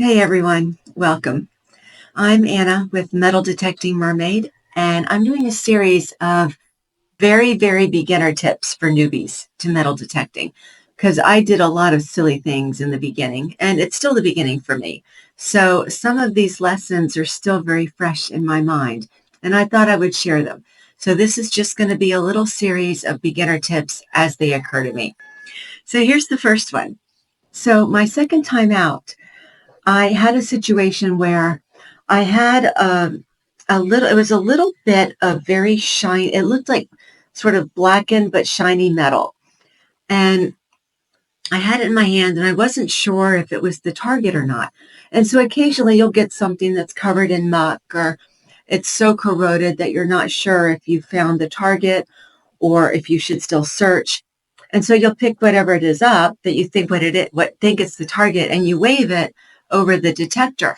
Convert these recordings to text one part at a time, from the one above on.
Hey everyone, welcome. I'm Anna with Metal Detecting Mermaid, and I'm doing a series of very beginner tips for newbies to metal detecting because I did a lot of silly things in the beginning, and it's still the beginning for me. So some of these lessons are still very fresh in my mind, and I thought I would share them. So this is just going to be a little series of beginner tips as they occur to me. So here's the first one. So my second time out, I had a situation where I had it was a little bit of very shiny, it looked like sort of blackened but shiny metal. And I had it in my hand and I wasn't sure if it was the target or not. And so occasionally you'll get something that's covered in muck or it's so corroded that you're not sure if you found the target or if you should still search. And so you'll pick whatever it is up that you think think it's the target, and you wave it over the detector.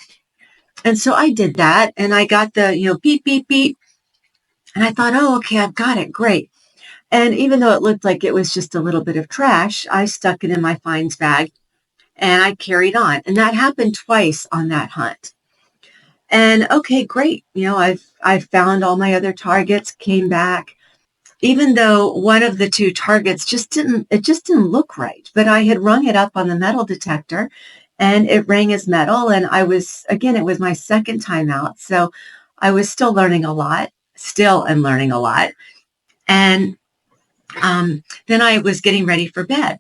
And so I did that, and I got the, beep, beep, beep. And I thought, oh, okay, I've got it. Great. And even though it looked like it was just a little bit of trash, I stuck it in my finds bag and I carried on. And that happened twice on that hunt. And okay, great. I've found all my other targets, came back, even though one of the two targets just didn't look right. But I had rung it up on the metal detector and it rang as metal. And it was my second time out. So I was still learning a lot, still am learning a lot. And then I was getting ready for bed.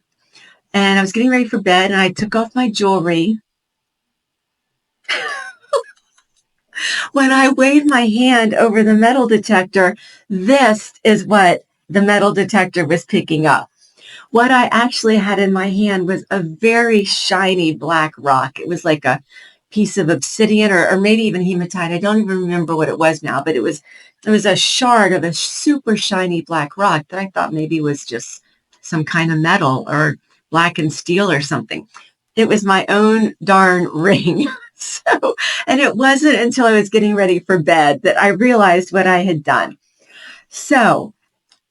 And I was getting ready for bed and I took off my jewelry. When I waved my hand over the metal detector, this is what the metal detector was picking up. What I actually had in my hand was a very shiny black rock. It was like a piece of obsidian or maybe even hematite. I don't even remember what it was now, but it was a shard of a super shiny black rock that I thought maybe was just some kind of metal or blackened steel or something. It was my own darn ring. So, and it wasn't until I was getting ready for bed that I realized what I had done. So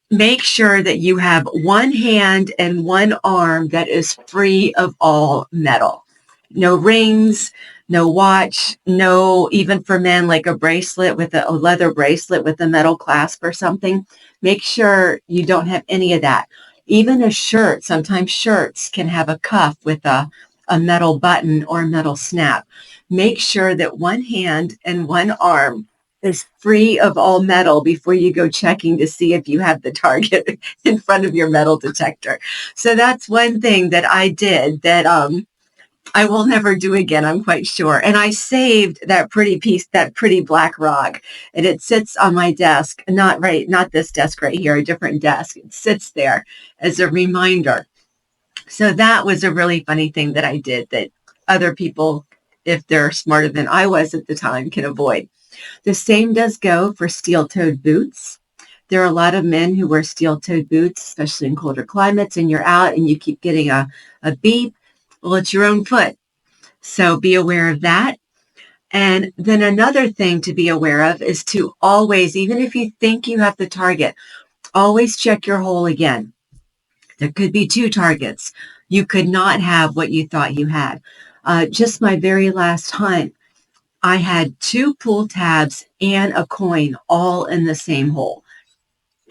make sure that you have one hand and one arm that is free of all metal. No rings, no watch, no, even for men, like a bracelet with a leather bracelet with a metal clasp or something. Make sure you don't have any of that. Even a shirt, sometimes shirts can have a cuff with a metal button or a metal snap. Make sure that one hand and one arm is free of all metal before you go checking to see if you have the target in front of your metal detector. So that's one thing that I did that I will never do again, I'm quite sure. And I saved that pretty black rock, and it sits on my desk, not this desk right here, a different desk. It sits there as a reminder. So that was a really funny thing that I did that other people, if they're smarter than I was at the time, can avoid. The same does go for steel-toed boots. There are a lot of men who wear steel-toed boots, especially in colder climates, and you're out and you keep getting a beep. Well, it's your own foot. So be aware of that. And then another thing to be aware of is to always, even if you think you have the target, always check your hole again. There could be two targets. You could not have what you thought you had. Just my very last hunt, I had two pull tabs and a coin all in the same hole.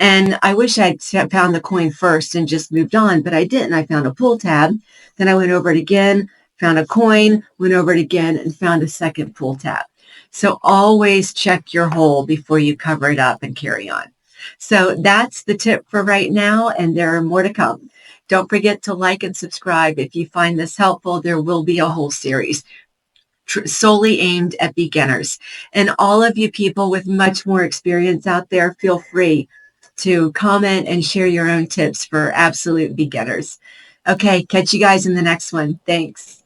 And I wish I'd found the coin first and just moved on, but I didn't. I found a pull tab. Then I went over it again, found a coin, went over it again, and found a second pull tab. So always check your hole before you cover it up and carry on. So that's the tip for right now, and there are more to come. Don't forget to like and subscribe. If you find this helpful, there will be a whole series solely aimed at beginners. And all of you people with much more experience out there, feel free to comment and share your own tips for absolute beginners. Okay, catch you guys in the next one. Thanks.